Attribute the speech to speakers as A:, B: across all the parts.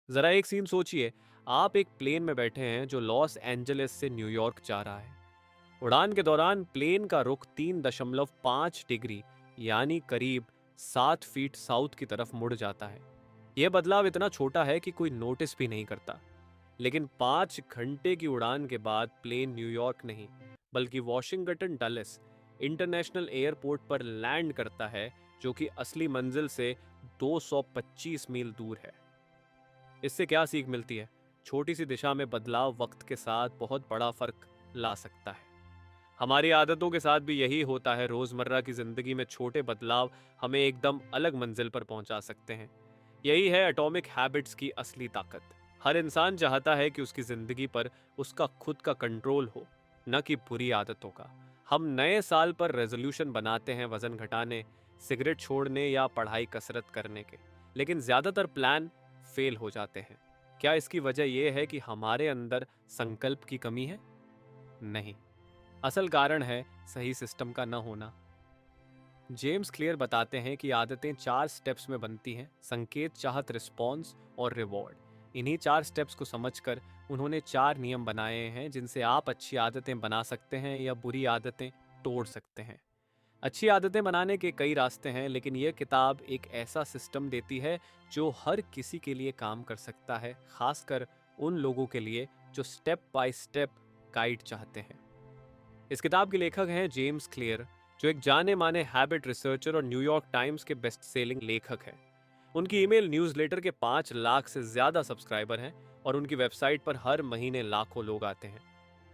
A: जरा एक सीन सोचिए, आप एक प्लेन में बैठे हैं जो लॉस एंजलिस से न्यूयॉर्क जा रहा है। उड़ान के दौरान प्लेन का रुख 3.5 डिग्री यानी करीब 7 फीट साउथ की तरफ मुड़ जाता है। यह बदलाव इतना छोटा है कि कोई नोटिस भी नहीं करता, लेकिन 5 घंटे की उड़ान के बाद प्लेन न्यूयॉर्क नहीं बल्कि वॉशिंगटन डलेस इंटरनेशनल एयरपोर्ट पर लैंड करता है, जो कि असली मंजिल से 225 मील दूर है। इससे क्या सीख मिलती है? छोटी सी दिशा में बदलाव वक्त के साथ बहुत बड़ा फर्क ला सकता है। हमारी आदतों के साथ भी यही होता है। रोजमर्रा की जिंदगी में छोटे बदलाव हमें एकदम अलग मंजिल पर पहुंचा सकते हैं। यही है एटॉमिक हैबिट्स की असली ताकत। हर इंसान चाहता है कि उसकी जिंदगी पर उसका खुद का कंट्रोल हो, न कि बुरी आदतों का। हम नए साल पर रेजोल्यूशन बनाते हैं वजन घटाने, सिगरेट छोड़ने या पढ़ाई कसरत करने के, लेकिन ज्यादातर प्लान फेल हो जाते हैं। क्या इसकी वजह यह है कि हमारे अंदर संकल्प की कमी है? नहीं, असल कारण है सही सिस्टम का न होना। जेम्स क्लियर बताते हैं कि आदतें 4 स्टेप्स में बनती हैं: संकेत, चाहत, रिस्पॉन्स और रिवॉर्ड। इन्हीं 4 स्टेप्स को समझकर उन्होंने 4 नियम बनाए हैं जिनसे आप अच्छी आदतें बना सकते हैं या बुरी आदतें तोड़ सकते हैं। अच्छी आदतें बनाने के कई रास्ते हैं, लेकिन यह किताब एक ऐसा सिस्टम देती है जो हर किसी के लिए काम कर सकता है, खासकर उन लोगों के लिए जो स्टेप बाय स्टेप गाइड चाहते हैं। इस किताब के लेखक हैं जेम्स क्लियर, जो एक जाने माने हैबिट रिसर्चर और न्यूयॉर्क टाइम्स के बेस्ट सेलिंग लेखक हैं। उनकी ईमेल न्यूज़लेटर के 5 लाख से ज्यादा सब्सक्राइबर हैं और उनकी वेबसाइट पर हर महीने लाखों लोग आते हैं।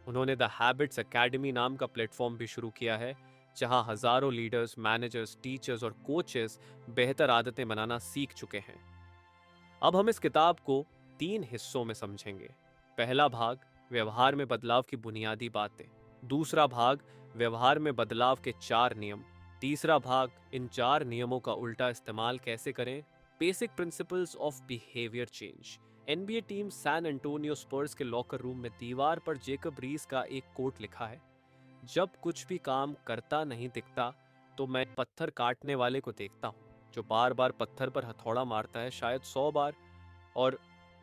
A: उन्होंने द हैबिट्स एकेडमी नाम का प्लेटफॉर्म भी शुरू किया है, जहां हजारों लीडर्स, मैनेजर्स, टीचर्स और कोचेस बेहतर आदतें बनाना सीख चुके हैं। अब हम इस किताब को 3 हिस्सों में समझेंगे। पहला भाग, व्यवहार में बदलाव की बुनियादी बातें। दूसरा भाग, व्यवहार में बदलाव के 4 नियम। तीसरा भाग, इन 4 नियमों का उल्टा इस्तेमाल कैसे करें, basic principles of behaviour change. NBA team San Antonio Spurs के लॉकर रूम में दीवार पर जेकब रीस का एक कोट लिखा है: जब कुछ भी काम करता नहीं दिखता, तो मैं पत्थर काटने वाले को देखता हूँ जो बार बार पत्थर पर हथौड़ा मारता है, शायद 100 बार, और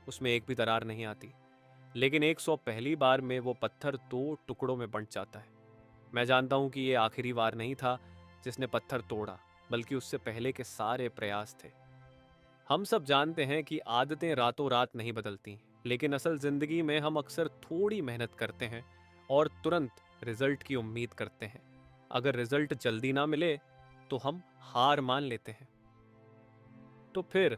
A: उसमें एक भी दरार नहीं आती। लेकिन 101 बार में वो पत्थर 2 टुकड़ों में बंट जाता है। मैं जानता हूँ कि ये आखिरी बार नहीं था जिसने पत्थर तोड़ा, बल्कि उससे पहले के सारे प्रयास थे। हम सब जानते हैं कि आदतें रातों रात नहीं बदलती, लेकिन असल जिंदगी में हम अक्सर थोड़ी मेहनत करते हैं और तुरंत रिजल्ट की उम्मीद करते हैं। अगर रिजल्ट जल्दी ना मिले तो हम हार मान लेते हैं। तो फिर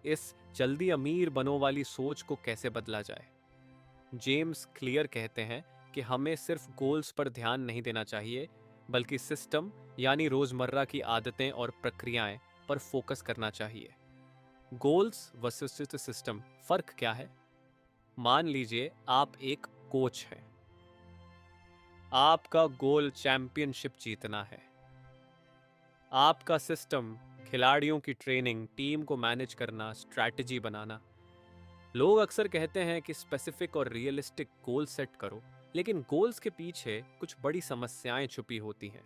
A: इस जल्दी अमीर बनो वाली सोच को कैसे बदला जाए? जेम्स क्लियर कहते हैं कि हमें सिर्फ गोल्स पर ध्यान नहीं देना चाहिए, बल्कि सिस्टम यानी रोजमर्रा की आदतें और प्रक्रियाएं पर फोकस करना चाहिए। गोल्स वर्सेस सिस्टम, फर्क क्या है? मान लीजिए आप एक कोच हैं। आपका गोल चैंपियनशिप जीतना है। आपका सिस्टम खिलाड़ियों की ट्रेनिंग, टीम को मैनेज करना, स्ट्रैटेजी बनाना। लोग अक्सर कहते हैं कि स्पेसिफिक और रियलिस्टिक गोल सेट करो, लेकिन गोल्स के पीछे कुछ बड़ी समस्याएं छुपी होती हैं।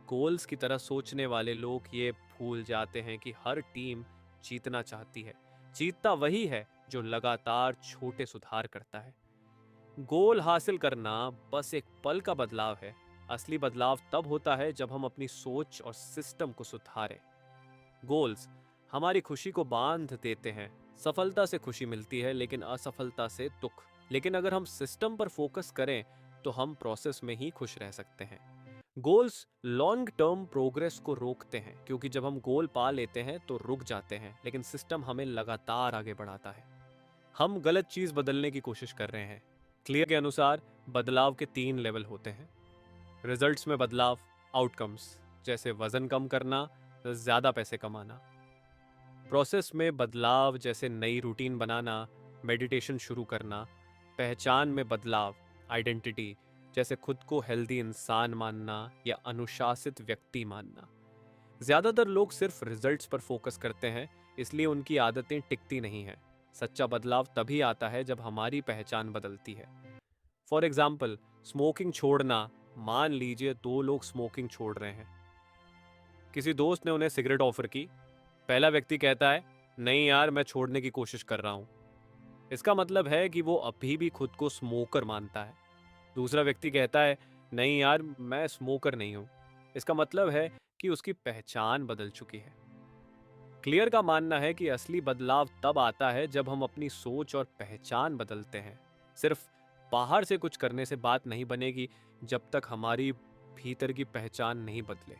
A: गोल्स की तरह सोचने वाले लोग ये भूल जाते हैं कि हर टीम जीतना चाहती है। जीतता वही है जो लगातार छोटे सुधार करता है। गोल हासिल करना बस एक पल का बदलाव है। असली बदलाव तब होता है जब हम अपनी सोच और सिस्टम को सुधारें। गोल्स हमारी खुशी को बांध देते हैं। सफलता से खुशी मिलती है, लेकिन असफलता से दुख। लेकिन अगर हम सिस्टम पर फोकस करें तो हम प्रोसेस में ही खुश रह सकते हैं। गोल्स लॉन्ग टर्म प्रोग्रेस को रोकते हैं, क्योंकि जब हम गोल पा लेते हैं तो रुक जाते हैं, लेकिन सिस्टम हमें लगातार आगे बढ़ाता है। हम गलत चीज बदलने की कोशिश कर रहे हैं। क्लियर के अनुसार बदलाव के 3 लेवल होते हैं: रिजल्ट्स में बदलाव, आउटकम्स जैसे वजन कम करना, ज्यादा पैसे कमाना; प्रोसेस में बदलाव जैसे नई रूटीन बनाना, मेडिटेशन शुरू करना; पहचान में बदलाव, आइडेंटिटी जैसे खुद को हेल्दी इंसान मानना या अनुशासित व्यक्ति मानना। ज्यादातर लोग सिर्फ रिजल्ट्स पर फोकस करते हैं, इसलिए उनकी आदतें टिकती नहीं हैं। सच्चा बदलाव तभी आता है जब हमारी पहचान बदलती है। फॉर एग्जाम्पल, स्मोकिंग छोड़ना। मान लीजिए 2 लोग स्मोकिंग छोड़ रहे हैं। किसी दोस्त ने उन्हें सिगरेट ऑफर की। पहला व्यक्ति कहता है, नहीं यार, मैं छोड़ने की कोशिश कर रहा हूँ। इसका मतलब है कि वो अभी भी खुद को स्मोकर मानता है। दूसरा व्यक्ति कहता है, नहीं यार, मैं स्मोकर नहीं हूँ। इसका मतलब है कि उसकी पहचान बदल चुकी है। क्लियर का मानना है कि असली बदलाव तब आता है जब हम अपनी सोच और पहचान बदलते हैं। सिर्फ बाहर से कुछ करने से बात नहीं बनेगी जब तक हमारी भीतर की पहचान नहीं बदले।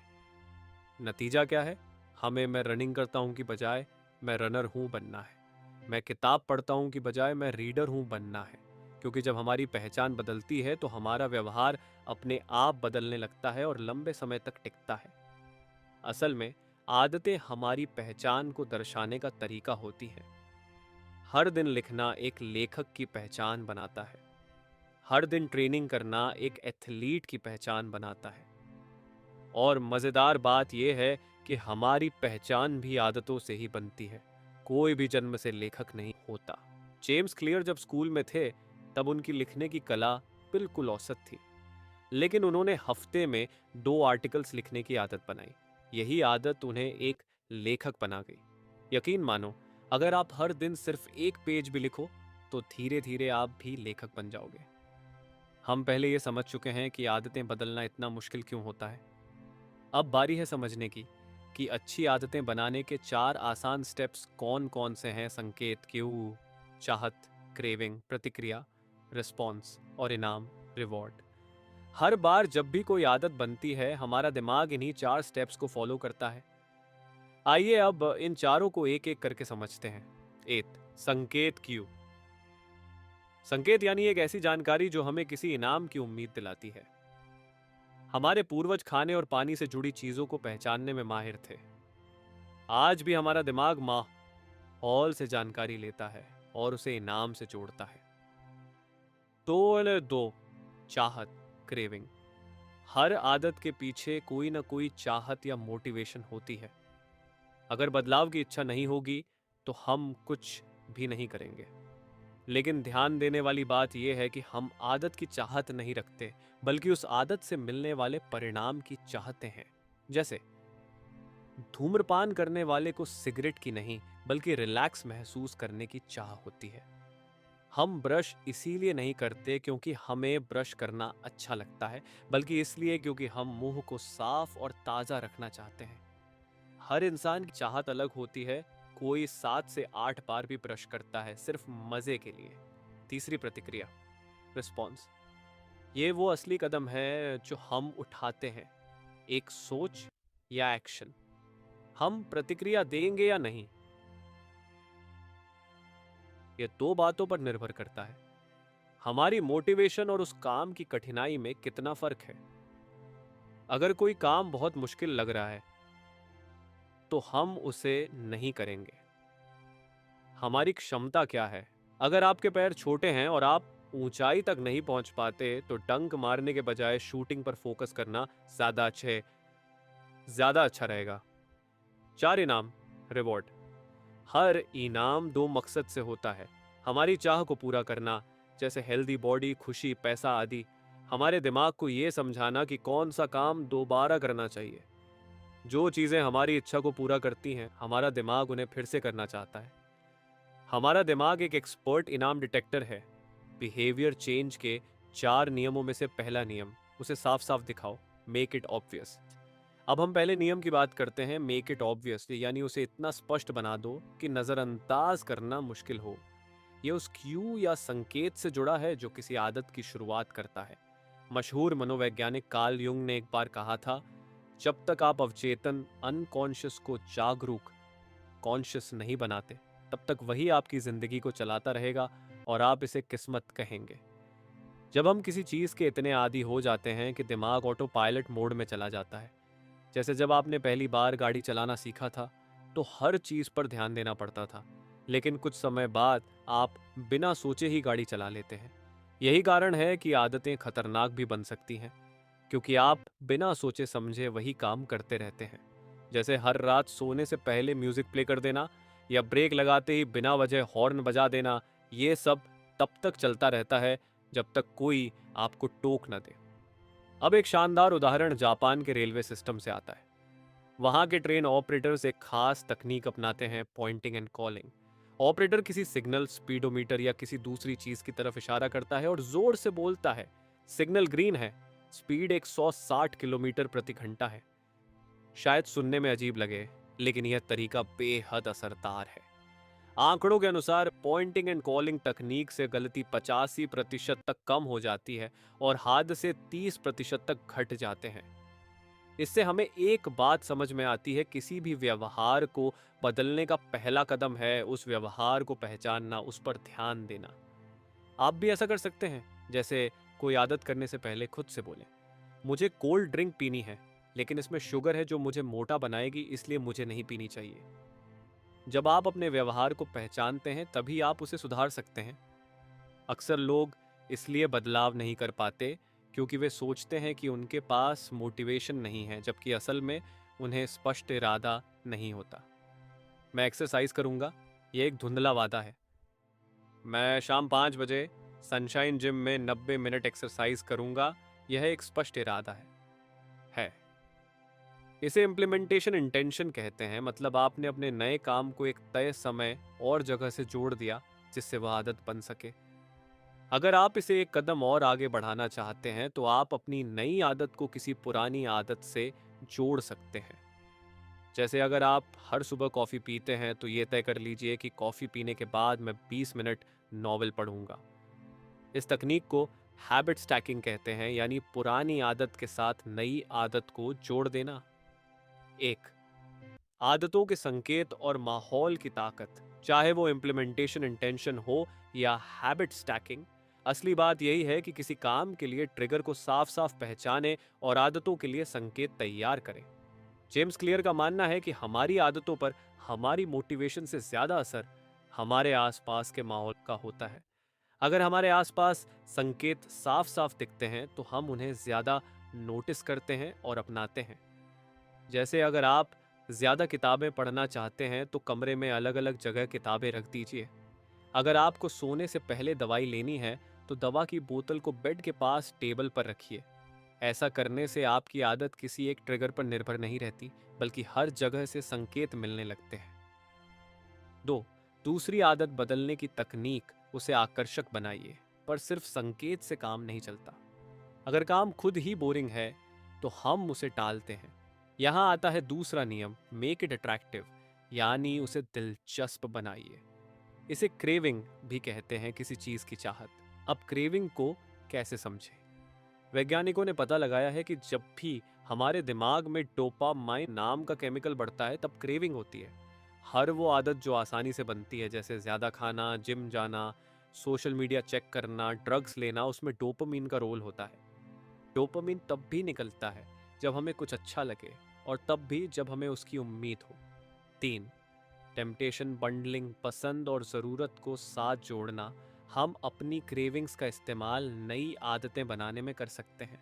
A: नतीजा क्या है? हमें मैं रनिंग करता हूं की बजाय मैं रनर हूं बनना है। मैं किताब पढ़ता हूं की बजाय मैं रीडर हूं बनना है। क्योंकि जब हमारी पहचान बदलती है तो हमारा व्यवहार अपने आप बदलने लगता है और लंबे समय तक टिकता है। असल में आदतें हमारी पहचान को दर्शाने का तरीका होती हैं। हर दिन लिखना एक लेखक की पहचान बनाता है। हर दिन ट्रेनिंग करना एक एथलीट की पहचान बनाता है। और मज़ेदार बात यह है कि हमारी पहचान भी आदतों से ही बनती है। कोई भी जन्म से लेखक नहीं होता। जेम्स क्लियर जब स्कूल में थे तब उनकी लिखने की कला बिल्कुल औसत थी, लेकिन उन्होंने हफ्ते में 2 आर्टिकल्स लिखने की आदत बनाई। यही आदत उन्हें एक लेखक बना गई। यकीन मानो, अगर आप हर दिन सिर्फ एक पेज भी लिखो तो धीरे धीरे आप भी लेखक बन जाओगे। हम पहले ये समझ चुके हैं कि आदतें बदलना इतना मुश्किल क्यों होता है। अब बारी है समझने की कि अच्छी आदतें बनाने के 4 आसान स्टेप्स कौन कौन से हैं। संकेत, क्यू, चाहत, क्रेविंग, प्रतिक्रिया, रिस्पॉन्स और इनाम, रिवॉर्ड। हर बार जब भी कोई आदत बनती है हमारा दिमाग इन्हीं 4 स्टेप्स को फॉलो करता है। आइए अब इन चारों को एक एक करके समझते हैं। एट, संकेत, क्यू। संकेत यानी एक ऐसी जानकारी जो हमें किसी इनाम की उम्मीद दिलाती है। हमारे पूर्वज खाने और पानी से जुड़ी चीजों को पहचानने में माहिर थे। आज भी हमारा दिमाग माहौल से जानकारी लेता है और उसे इनाम से जोड़ता है। तो दो, चाहत, क्रेविंग। हर आदत के पीछे कोई ना कोई चाहत या मोटिवेशन होती है। अगर बदलाव की इच्छा नहीं होगी तो हम कुछ भी नहीं करेंगे। लेकिन ध्यान देने वाली बात यह है कि हम आदत की चाहत नहीं रखते, बल्कि उस आदत से मिलने वाले परिणाम की चाहते हैं। जैसे धूम्रपान करने वाले को सिगरेट की नहीं, बल्कि रिलैक्स महसूस करने की चाह होती है। हम ब्रश इसीलिए नहीं करते क्योंकि हमें ब्रश करना अच्छा लगता है, बल्कि इसलिए क्योंकि हम मुंह को साफ और ताजा रखना चाहते हैं। हर इंसान की चाहत अलग होती है। कोई 7 से 8 बार भी ब्रश करता है सिर्फ मजे के लिए। तीसरी, प्रतिक्रिया, रिस्पॉन्स। ये वो असली कदम है जो हम उठाते हैं, एक सोच या एक्शन। हम प्रतिक्रिया देंगे या नहीं, ये 2 बातों पर निर्भर करता है। हमारी मोटिवेशन और उस काम की कठिनाई में कितना फर्क है। अगर कोई काम बहुत मुश्किल लग रहा है तो हम उसे नहीं करेंगे। हमारी क्षमता क्या है? अगर आपके पैर छोटे हैं और आप ऊंचाई तक नहीं पहुंच पाते तो डंक मारने के बजाय शूटिंग पर फोकस करना ज्यादा अच्छा रहेगा। 4, इनाम, रिवॉर्ड। हर इनाम 2 मकसद से होता है। हमारी चाह को पूरा करना, जैसे हेल्दी बॉडी, खुशी, पैसा आदि। हमारे दिमाग को यह समझाना कि कौन सा काम दोबारा करना चाहिए। जो चीजें हमारी इच्छा को पूरा करती हैं हमारा दिमाग उन्हें फिर से करना चाहता है। हमारा दिमाग एक एक्सपर्ट इनाम डिटेक्टर है। बिहेवियर चेंज के 4 नियमों में से पहला नियम, उसे साफ साफ दिखाओ, मेक इट ऑब्वियस। अब हम पहले नियम की बात करते हैं, मेक इट ऑब्वियस, यानी उसे इतना स्पष्ट बना दो कि नजरअंदाज करना मुश्किल हो। यह उस क्यू या संकेत से जुड़ा है जो किसी आदत की शुरुआत करता है। मशहूर मनोवैज्ञानिक कार्ल युंग ने एक बार कहा था, जब तक आप अवचेतन अनकॉन्शियस को जागरूक कॉन्शियस नहीं बनाते तब तक वही आपकी जिंदगी को चलाता रहेगा और आप इसे किस्मत कहेंगे। जब हम किसी चीज के इतने आदी हो जाते हैं कि दिमाग ऑटो पायलट मोड में चला जाता है, जैसे जब आपने पहली बार गाड़ी चलाना सीखा था तो हर चीज पर ध्यान देना पड़ता था, लेकिन कुछ समय बाद आप बिना सोचे ही गाड़ी चला लेते हैं। यही कारण है कि आदतें खतरनाक भी बन सकती हैं, क्योंकि आप बिना सोचे समझे वही काम करते रहते हैं। जैसे हर रात सोने से पहले म्यूजिक प्ले कर देना या ब्रेक लगाते ही बिना वजह हॉर्न बजा देना। ये सब तब तक चलता रहता है जब तक कोई आपको टोक न दे। अब एक शानदार उदाहरण जापान के रेलवे सिस्टम से आता है। वहाँ के ट्रेन ऑपरेटर्स एक खास तकनीक अपनाते हैं, पॉइंटिंग एंड कॉलिंग। ऑपरेटर किसी सिग्नल, स्पीडोमीटर या किसी दूसरी चीज की तरफ इशारा करता है और जोर से बोलता है, सिग्नल ग्रीन है, स्पीड 160 किलोमीटर प्रति घंटा है। शायद सुनने में अजीब लगे, लेकिन यह तरीका बेहद असरदार है। आंकड़ों के अनुसार पॉइंटिंग एंड कॉलिंग तकनीक से गलती 85% तक कम हो जाती है और हादसे 30% तक घट जाते हैं। इससे हमें एक बात समझ में आती है, किसी भी व्यवहार को बदलने का पहला कदम है उस व्यवहार को पहचानना, उस पर ध्यान देना। आप भी ऐसा कर सकते हैं। जैसे कोई आदत करने से पहले खुद से बोलें, मुझे कोल्ड ड्रिंक पीनी है, लेकिन इसमें शुगर है जो मुझे मोटा बनाएगी, इसलिए मुझे नहीं पीनी चाहिए। जब आप अपने व्यवहार को पहचानते हैं तभी आप उसे सुधार सकते हैं। अक्सर लोग इसलिए बदलाव नहीं कर पाते क्योंकि वे सोचते हैं कि उनके पास मोटिवेशन नहीं है, जबकि असल में उन्हें स्पष्ट इरादा नहीं होता। मैं एक्सरसाइज करूंगा, यह एक धुंधला वादा है। मैं शाम 5 बजे सनशाइन जिम में 90 मिनट एक्सरसाइज करूंगा, यह एक स्पष्ट इरादा है। इसे इम्प्लीमेंटेशन इंटेंशन कहते हैं, मतलब आपने अपने नए काम को एक तय समय और जगह से जोड़ दिया जिससे वह आदत बन सके। अगर आप इसे एक कदम और आगे बढ़ाना चाहते हैं तो आप अपनी नई आदत को किसी पुरानी आदत से जोड़ सकते हैं। जैसे अगर आप हर सुबह कॉफ़ी पीते हैं तो ये तय कर लीजिए कि कॉफ़ी पीने के बाद मैं 20 मिनट नॉवेल पढ़ूंगा। इस तकनीक को हैबिट स्टैकिंग कहते हैं, यानी पुरानी आदत के साथ नई आदत को जोड़ देना। एक, आदतों के संकेत और माहौल की ताकत, चाहे वो इम्प्लीमेंटेशन इंटेंशन हो या हैबिट स्टैकिंग, असली बात यही है कि किसी काम के लिए ट्रिगर को साफ साफ पहचाने और आदतों के लिए संकेत तैयार करें। जेम्स क्लियर का मानना है कि हमारी आदतों पर हमारी मोटिवेशन से ज्यादा असर हमारे आसपास के माहौल का होता है। अगर हमारे आसपास संकेत साफ साफ दिखते हैं तो हम उन्हें ज्यादा नोटिस करते हैं और अपनाते हैं। जैसे अगर आप ज्यादा किताबें पढ़ना चाहते हैं तो कमरे में अलग अलग जगह किताबें रख दीजिए। अगर आपको सोने से पहले दवाई लेनी है तो दवा की बोतल को बेड के पास टेबल पर रखिए। ऐसा करने से आपकी आदत किसी एक ट्रिगर पर निर्भर नहीं रहती, बल्कि हर जगह से संकेत मिलने लगते हैं। 2, दूसरी आदत बदलने की तकनीक, उसे आकर्षक बनाइए, पर सिर्फ संकेत से काम नहीं चलता। अगर काम खुद ही बोरिंग है तो हम उसे टालते हैं। यहाँ आता है दूसरा नियम, मेक इट अट्रैक्टिव, यानी उसे दिलचस्प बनाइए। इसे क्रेविंग भी कहते हैं, किसी चीज की चाहत। अब क्रेविंग को कैसे समझें? वैज्ञानिकों ने पता लगाया है कि जब भी हमारे दिमाग में डोपामाइन नाम का केमिकल बढ़ता है तब क्रेविंग होती है। हर वो आदत जो आसानी से बनती है, जैसे ज्यादा खाना, जिम जाना, सोशल मीडिया चेक करना, ड्रग्स लेना, उसमें डोपामीन का रोल होता है। डोपामीन तब भी निकलता है जब हमें कुछ अच्छा लगे, और तब भी जब हमें उसकी उम्मीद हो। 3, टेम्पटेशन बंडलिंग, पसंद और ज़रूरत को साथ जोड़ना। हम अपनी क्रेविंग्स का इस्तेमाल नई आदतें बनाने में कर सकते हैं।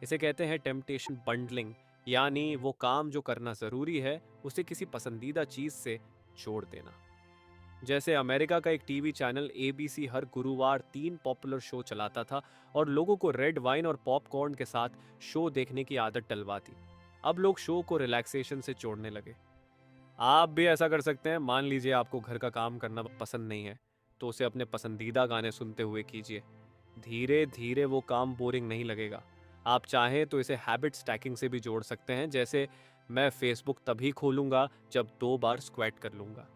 A: इसे कहते हैं टेम्पटेशन बंडलिंग, यानी वो काम जो करना ज़रूरी है उसे किसी पसंदीदा चीज़ से जोड़ देना। जैसे अमेरिका का एक टीवी चैनल ABC हर गुरुवार 3 पॉपुलर शो चलाता था और लोगों को रेड वाइन और पॉपकॉर्न के साथ शो देखने की आदत डलवाती। अब लोग शो को रिलैक्सेशन से जोड़ने लगे। आप भी ऐसा कर सकते हैं। मान लीजिए आपको घर का काम करना पसंद नहीं है, तो उसे अपने पसंदीदा गाने सुनते हुए कीजिए। धीरे धीरे वो काम बोरिंग नहीं लगेगा। आप चाहें तो इसे हैबिट स्टैकिंग से भी जोड़ सकते हैं, जैसे मैं फेसबुक तभी खोलूंगा जब 2 बार स्क्वैट कर लूंगा।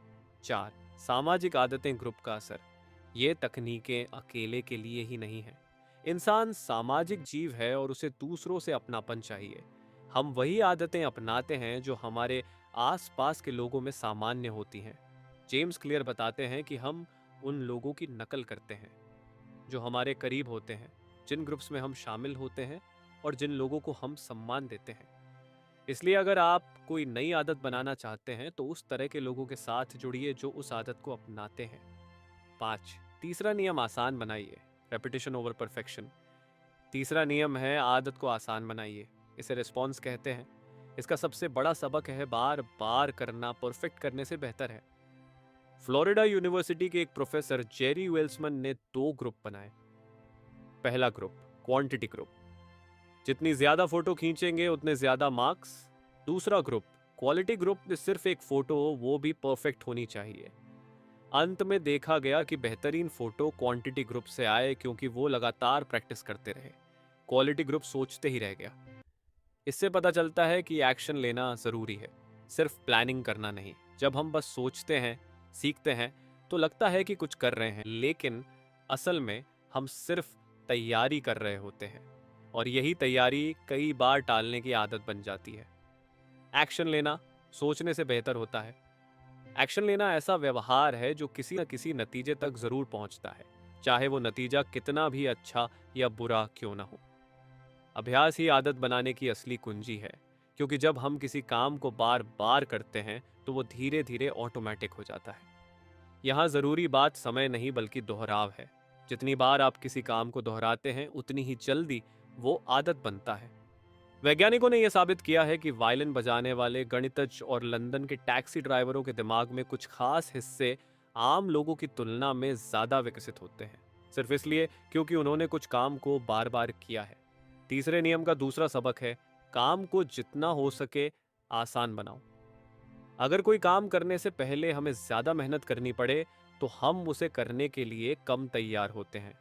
A: 4, सामाजिक आदतें, ग्रुप का असर। ये तकनीकें अकेले के लिए ही नहीं है। इंसान सामाजिक जीव है और उसे दूसरों से अपनापन चाहिए। हम वही आदतें अपनाते हैं जो हमारे आसपास के लोगों में सामान्य होती हैं। जेम्स क्लियर बताते हैं कि हम उन लोगों की नकल करते हैं जो हमारे करीब होते हैं, जिन ग्रुप्स में हम शामिल होते हैं और जिन लोगों को हम सम्मान देते हैं। इसलिए अगर आप कोई नई आदत बनाना चाहते हैं तो उस तरह के लोगों के साथ जुड़िए जो उस आदत को अपनाते हैं। 5, तीसरा नियम आसान बनाइए, रेपिटेशन ओवर परफेक्शन। तीसरा नियम है आदत को आसान बनाइए, इसे रिस्पॉन्स कहते हैं। इसका सबसे बड़ा सबक है बार बार करना परफेक्ट करने से बेहतर है। फ्लोरिडा यूनिवर्सिटी के एक प्रोफेसर जेरी वेल्समन ने 2 ग्रुप बनाए। पहला ग्रुप, क्वांटिटी ग्रुप, जितनी ज्यादा फोटो खींचेंगे उतने ज्यादा मार्क्स। दूसरा ग्रुप, क्वालिटी ग्रुप में सिर्फ एक फोटो, वो भी परफेक्ट होनी चाहिए। अंत में देखा गया कि बेहतरीन फोटो क्वांटिटी ग्रुप से आए क्योंकि वो लगातार प्रैक्टिस करते रहे। क्वालिटी ग्रुप सोचते ही रह गया। इससे पता चलता है कि एक्शन लेना जरूरी है, सिर्फ प्लानिंग करना नहीं। जब हम बस सोचते हैं, सीखते हैं, तो लगता है कि कुछ कर रहे हैं, लेकिन असल में हम सिर्फ तैयारी कर रहे होते हैं। और यही तैयारी कई बार टालने की आदत बन जाती है। एक्शन लेना सोचने से बेहतर होता है। एक्शन लेना ऐसा व्यवहार है जो किसी न किसी नतीजे तक जरूर पहुंचता है, चाहे वो नतीजा कितना भी अच्छा या बुरा क्यों ना हो। अभ्यास ही आदत बनाने की असली कुंजी है, क्योंकि जब हम किसी काम को बार बार करते हैं तो वो धीरे धीरे ऑटोमेटिक हो जाता है। यहाँ जरूरी बात समय नहीं बल्कि दोहराव है। जितनी बार आप किसी काम को दोहराते हैं उतनी ही जल्दी वो आदत बनता है। वैज्ञानिकों ने यह साबित किया है कि वायलिन बजाने वाले गणितज्ञ और लंदन के टैक्सी ड्राइवरों के दिमाग में कुछ खास हिस्से आम लोगों की तुलना में ज्यादा विकसित होते हैं, सिर्फ इसलिए क्योंकि उन्होंने कुछ काम को बार बार किया है। तीसरे नियम का दूसरा सबक है, काम को जितना हो सके आसान बनाओ। अगर कोई काम करने से पहले हमें ज्यादा मेहनत करनी पड़े तो हम उसे करने के लिए कम तैयार होते हैं।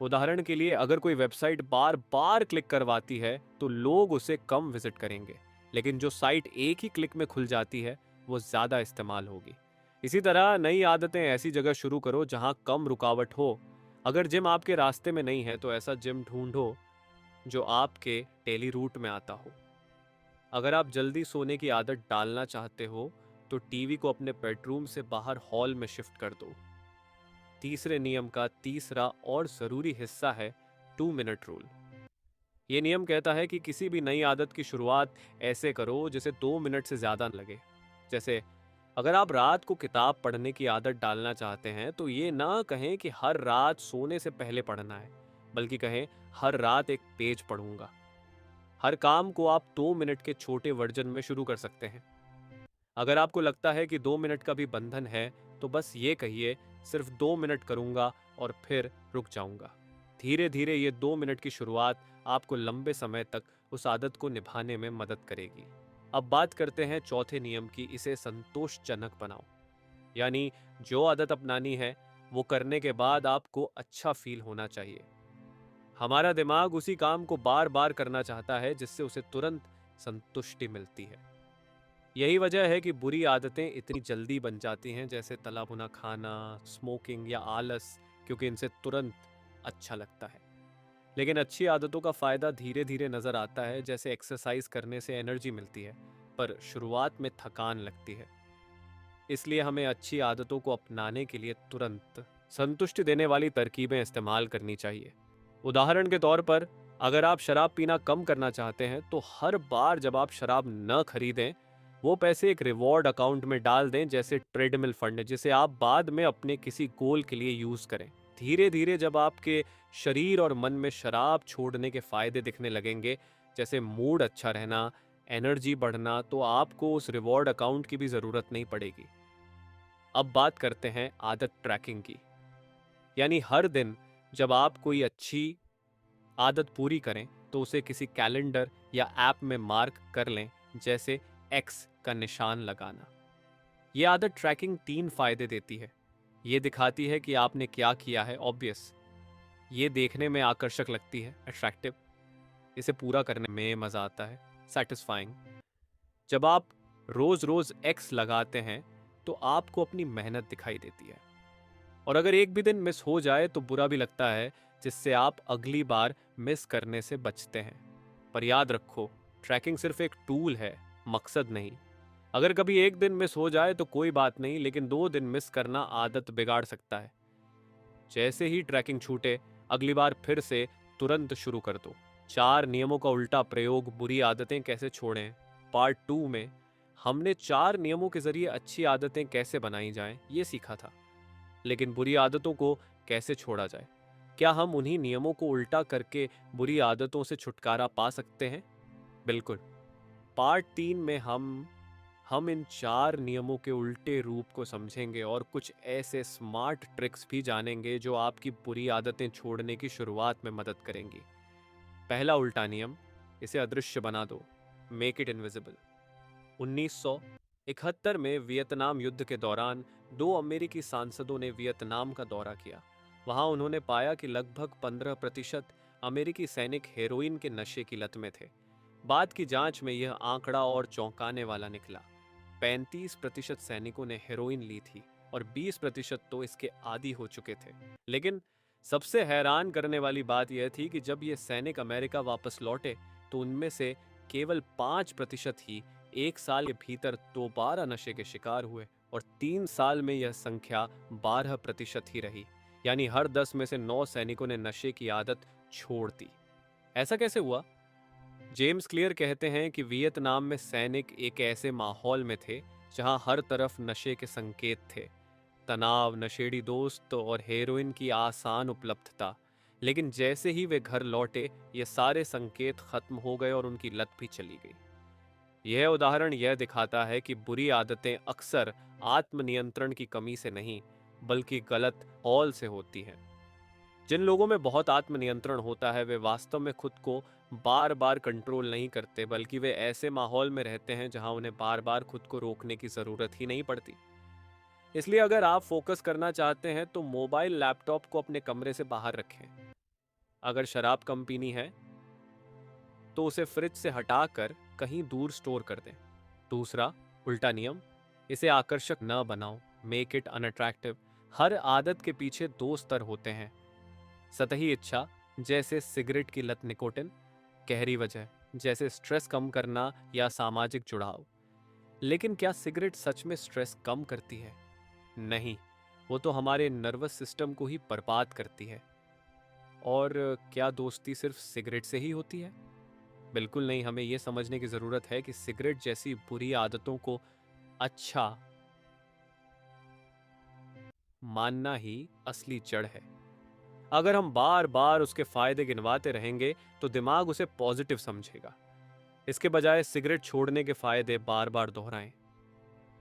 A: उदाहरण के लिए, अगर कोई वेबसाइट बार बार क्लिक करवाती है तो लोग उसे कम विजिट करेंगे, लेकिन जो साइट एक ही क्लिक में खुल जाती है वो ज्यादा इस्तेमाल होगी। इसी तरह नई आदतें ऐसी जगह शुरू करो जहां कम रुकावट हो। अगर जिम आपके रास्ते में नहीं है तो ऐसा जिम ढूंढो जो आपके डेली रूट में आता हो। अगर आप जल्दी सोने की आदत डालना चाहते हो तो टीवी को अपने बेडरूम से बाहर हॉल में शिफ्ट कर दो। तीसरे नियम का तीसरा और जरूरी हिस्सा है 2 मिनट रूल। ये नियम कहता है कि किसी भी नई आदत की शुरुआत ऐसे करो जिसे 2 मिनट से ज्यादा न लगे। जैसे, अगर आप रात को किताब पढ़ने की आदत डालना चाहते हैं तो ये ना कहें कि हर रात सोने से पहले पढ़ना है, बल्कि कहें हर रात एक पेज पढ़ूंगा। हर काम को आप 2 मिनट के छोटे वर्जन में शुरू कर सकते हैं। अगर आपको लगता है कि 2 मिनट का भी बंधन है तो बस ये कहिए, सिर्फ 2 मिनट करूंगा और फिर रुक जाऊंगा। धीरे धीरे ये 2 मिनट की शुरुआत आपको लंबे समय तक उस आदत को निभाने में मदद करेगी। अब बात करते हैं चौथे नियम की, इसे संतोषजनक बनाओ। यानी जो आदत अपनानी है वो करने के बाद आपको अच्छा फील होना चाहिए। हमारा दिमाग उसी काम को बार बार करना चाहता है जिससे उसे तुरंत संतुष्टि मिलती है। यही वजह है कि बुरी आदतें इतनी जल्दी बन जाती हैं, जैसे तला भुना खाना, स्मोकिंग या आलस, क्योंकि इनसे तुरंत अच्छा लगता है। लेकिन अच्छी आदतों का फायदा धीरे धीरे नजर आता है, जैसे एक्सरसाइज करने से एनर्जी मिलती है पर शुरुआत में थकान लगती है। इसलिए हमें अच्छी आदतों को अपनाने के लिए तुरंत संतुष्टि देने वाली तरकीबें इस्तेमाल करनी चाहिए। उदाहरण के तौर पर, अगर आप शराब पीना कम करना चाहते हैं तो हर बार जब आप शराब न खरीदें, वो पैसे एक रिवॉर्ड अकाउंट में डाल दें, जैसे ट्रेडमिल फंड, जिसे आप बाद में अपने किसी गोल के लिए यूज करें। धीरे धीरे जब आपके शरीर और मन में शराब छोड़ने के फायदे दिखने लगेंगे, जैसे मूड अच्छा रहना, एनर्जी बढ़ना, तो आपको उस रिवॉर्ड अकाउंट की भी जरूरत नहीं पड़ेगी। अब बात करते हैं आदत ट्रैकिंग की। यानी हर दिन जब आप कोई अच्छी आदत पूरी करें तो उसे किसी कैलेंडर या ऐप में मार्क कर लें, जैसे एक्स का निशान लगाना। यह आदत ट्रैकिंग 3 फायदे देती है। ये दिखाती है कि आपने क्या किया है, ऑब्वियस। ये देखने में आकर्षक लगती है, अट्रैक्टिव। इसे पूरा करने में मजा आता है, सेटिस्फाइंग। जब आप रोज रोज एक्स लगाते हैं तो आपको अपनी मेहनत दिखाई देती है। और अगर एक भी दिन मिस हो जाए तो बुरा भी लगता है, जिससे आप अगली बार मिस करने से बचते हैं। पर याद रखो, ट्रैकिंग सिर्फ एक टूल है, मकसद नहीं। अगर कभी एक दिन मिस हो जाए तो कोई बात नहीं, लेकिन 2 दिन मिस करना आदत बिगाड़ सकता है। जैसे ही ट्रैकिंग छूटे, अगली बार फिर से तुरंत शुरू कर दो। 4 नियमों का उल्टा प्रयोग, बुरी आदतें कैसे छोड़ें, पार्ट 2 में हमने 4 नियमों के जरिए अच्छी आदतें कैसे बनाई जाएं, ये सीखा था। लेकिन बुरी आदतों को कैसे छोड़ा जाए? क्या हम उन्हीं नियमों को उल्टा करके बुरी आदतों से छुटकारा पा सकते हैं? बिल्कुल। पार्ट 3 में हम इन 4 नियमों के उल्टे रूप को समझेंगे और कुछ ऐसे स्मार्ट ट्रिक्स भी जानेंगे जो आपकी बुरी आदतें छोड़ने की शुरुआत में मदद करेंगी। पहला उल्टा नियम, इसे अदृश्य बना दो, मेक इट इनविजिबल। 1971 में वियतनाम युद्ध के दौरान दो अमेरिकी सांसदों ने वियतनाम का दौरा किया। वहां उन्होंने पाया कि लगभग 15% अमेरिकी सैनिक हेरोइन के नशे की लत में थे। बाद की जांच में यह आंकड़ा और चौंकाने वाला निकला। 35% सैनिकों ने हेरोइन ली थी और 20% तो इसके आदी हो चुके थे। लेकिन सबसे हैरान करने वाली बात यह थी कि जब ये सैनिक अमेरिका वापस लौटे तो उनमें से केवल 5% ही एक साल के भीतर दोबारा नशे के शिकार हुए और 3 साल में यह संख्या 12% ही रही। यानी हर 10 में से 9 सैनिकों ने नशे की आदत छोड़ दी। ऐसा कैसे हुआ? जेम्स क्लियर कहते हैं कि वियतनाम में सैनिक एक ऐसे माहौल में थे जहां हर तरफ नशे के संकेत थे। तनाव, नशेड़ी दोस्त और हेरोइन की आसान उपलब्धता। लेकिन जैसे ही वे घर लौटे ये सारे संकेत खत्म हो गए और उनकी लत भी चली गई। यह उदाहरण यह दिखाता है कि बुरी आदतें अक्सर आत्मनियंत्रण की कमी से नहीं बल्कि गलत हॉल से होती हैं। जिन लोगों में बहुत आत्मनियंत्रण होता है वे वास्तव में खुद को बार बार कंट्रोल नहीं करते बल्कि वे ऐसे माहौल में रहते हैं जहां उन्हें बार बार खुद को रोकने की जरूरत ही नहीं पड़ती। इसलिए अगर आप फोकस करना चाहते हैं तो मोबाइल लैपटॉप को अपने कमरे से बाहर रखें। अगर शराब कम पीनी है तो उसे फ्रिज से हटाकर कहीं दूर स्टोर कर दें। दूसरा, उल्टा नियम, इसे आकर्षक न बनाओ, मेक इट अनअट्रैक्टिव। हर आदत के पीछे दो स्तर होते हैं। सतही इच्छा जैसे सिगरेट की लत निकोटिन, गहरी वजह जैसे स्ट्रेस कम करना या सामाजिक जुड़ाव। लेकिन क्या सिगरेट सच में स्ट्रेस कम करती है? नहीं, वो तो हमारे नर्वस सिस्टम को ही बर्बाद करती है। और क्या दोस्ती सिर्फ सिगरेट से ही होती है? बिल्कुल नहीं। हमें यह समझने की जरूरत है कि सिगरेट जैसी बुरी आदतों को अच्छा मानना ही असली जड़ है। अगर हम बार बार उसके फायदे गिनवाते रहेंगे तो दिमाग उसे पॉजिटिव समझेगा। इसके बजाय सिगरेट छोड़ने के फायदे बार बार दोहराएं।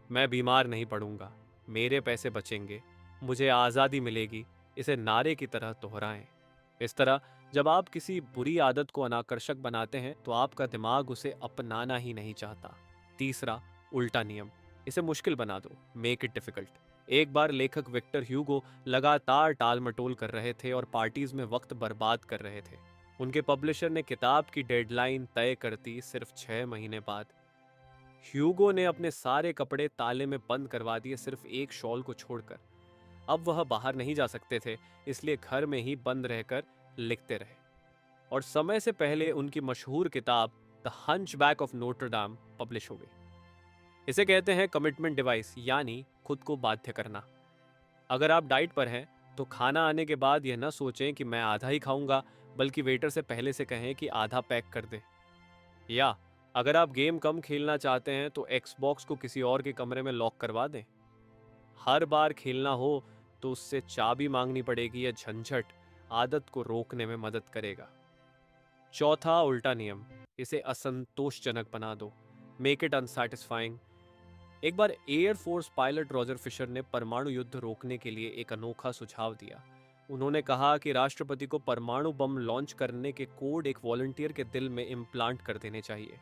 A: मैं बीमार नहीं पड़ूंगा, मेरे पैसे बचेंगे, मुझे आज़ादी मिलेगी, इसे नारे की तरह दोहराएं। इस तरह जब आप किसी बुरी आदत को अनाकर्षक बनाते हैं तो आपका दिमाग उसे अपनाना ही नहीं चाहता। तीसरा, उल्टा नियम, इसे मुश्किल बना दो, मेक इट डिफिकल्ट। एक बार लेखक विक्टर ह्यूगो लगातार टाल मटोल कर रहे थे और पार्टीज में वक्त बर्बाद कर रहे थे। उनके पब्लिशर ने किताब की डेडलाइन तय कर दी सिर्फ 6 महीने बाद। ह्यूगो ने अपने सारे कपड़े ताले में बंद करवा दिए सिर्फ एक शॉल को छोड़कर। अब वह बाहर नहीं जा सकते थे, इसलिए घर में ही बंद रहकर लिखते रहे। और समय से पहले उनकी मशहूर किताब द हंचबैक ऑफ नोटर डाम पब्लिश हो गई। इसे कहते हैं कमिटमेंट डिवाइस, यानी खुद को बाध्य करना। अगर आप डाइट पर हैं तो खाना आने के बाद यह न सोचें कि मैं आधा ही खाऊंगा, बल्कि वेटर से पहले से कहें कि आधा पैक कर दे। या अगर आप गेम कम खेलना चाहते हैं तो एक्सबॉक्स को किसी और के कमरे में लॉक करवा दें। हर बार खेलना हो तो उससे चाबी मांगनी पड़ेगी, यह झंझट आदत को रोकने में मदद करेगा। चौथा, उल्टा नियम, इसे असंतोषजनक बना दो, मेक इट अनसैटिस्फाइंग। एक बार एयरफोर्स पायलट रॉजर फिशर ने परमाणु युद्ध रोकने के लिए एक अनोखा सुझाव दिया। उन्होंने कहा कि राष्ट्रपति को परमाणु बम लॉन्च करने के कोड एक वॉलंटियर के दिल में इम्प्लांट कर देने चाहिए,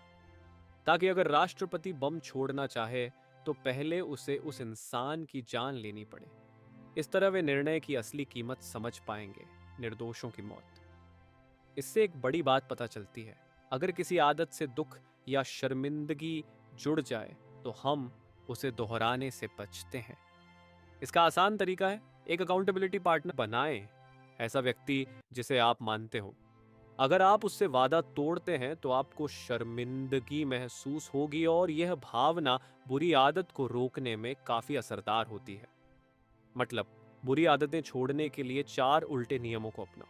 A: ताकि अगर राष्ट्रपति बम छोड़ना चाहे तो पहले उसे उस इंसान की जान लेनी पड़े। इस तरह वे निर्णय की असली कीमत समझ पाएंगे, निर्दोषों की मौत। इससे एक बड़ी बात पता चलती है, अगर किसी आदत से दुख या शर्मिंदगी जुड़ जाए तो हम उसे दोहराने से बचते हैं। इसका आसान तरीका है, एक अकाउंटेबिलिटी पार्टनर बनाएं, ऐसा व्यक्ति जिसे आप मानते हो। अगर आप उससे वादा तोड़ते हैं तो आपको शर्मिंदगी महसूस होगी और यह भावना बुरी आदत को रोकने में काफी असरदार होती है। मतलब, बुरी आदतें छोड़ने के लिए 4 उल्टे नियमों को अपनाओ।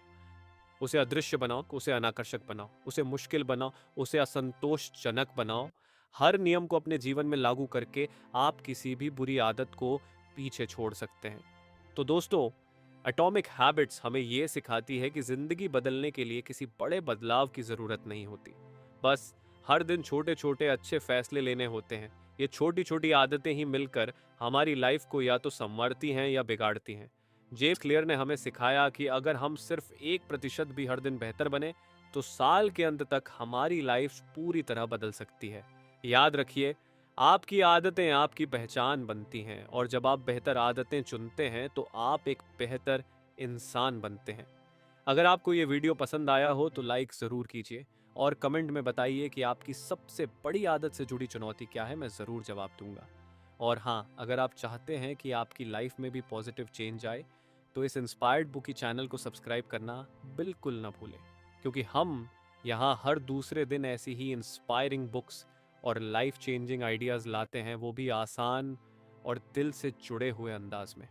A: उसे अदृश्य बनाओ, उसे अनाकर्षक बनाओ, उसे मुश्किल बनाओ, उसे असंतोषजनक बनाओ। हर नियम को अपने जीवन में लागू करके आप किसी भी बुरी आदत को पीछे छोड़ सकते हैं। तो दोस्तों, एटॉमिक हैबिट्स हमें यह सिखाती है कि जिंदगी बदलने के लिए किसी बड़े बदलाव की जरूरत नहीं होती, बस हर दिन छोटे छोटे अच्छे फैसले लेने होते हैं। ये छोटी छोटी आदतें ही मिलकर हमारी लाइफ को या तो संवारती हैं या बिगाड़ती हैं। जेम्स क्लियर ने हमें सिखाया कि अगर हम सिर्फ 1% भी हर दिन बेहतर बने तो साल के अंत तक हमारी लाइफ पूरी तरह बदल सकती है। याद रखिए, आपकी आदतें आपकी पहचान बनती हैं और जब आप बेहतर आदतें चुनते हैं तो आप एक बेहतर इंसान बनते हैं। अगर आपको ये वीडियो पसंद आया हो तो लाइक ज़रूर कीजिए और कमेंट में बताइए कि आपकी सबसे बड़ी आदत से जुड़ी चुनौती क्या है, मैं ज़रूर जवाब दूंगा। और हाँ, अगर आप चाहते हैं कि आपकी लाइफ में भी पॉजिटिव चेंज आए तो इस इंस्पायर्ड बुकी चैनल को सब्सक्राइब करना बिल्कुल ना भूलें, क्योंकि हम यहाँ हर दूसरे दिन ऐसी ही इंस्पायरिंग बुक्स और लाइफ चेंजिंग आइडियाज़ लाते हैं, वो भी आसान और दिल से जुड़े हुए अंदाज में।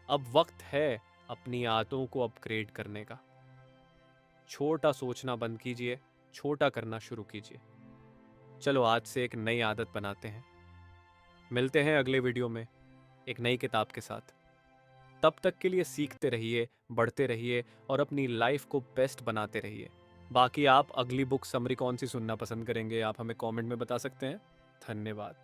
A: अब वक्त है अपनी आदतों को अपग्रेड करने का। छोटा सोचना बंद कीजिए, छोटा करना शुरू कीजिए। चलो आज से एक नई आदत बनाते हैं। मिलते हैं अगले वीडियो में एक नई किताब के साथ। तब तक के लिए सीखते रहिए, बढ़ते रहिए और अपनी लाइफ को बेस्ट बनाते रहिए। बाकी आप अगली बुक समरी कौन सी सुनना पसंद करेंगे, आप हमें कमेंट में बता सकते हैं। धन्यवाद।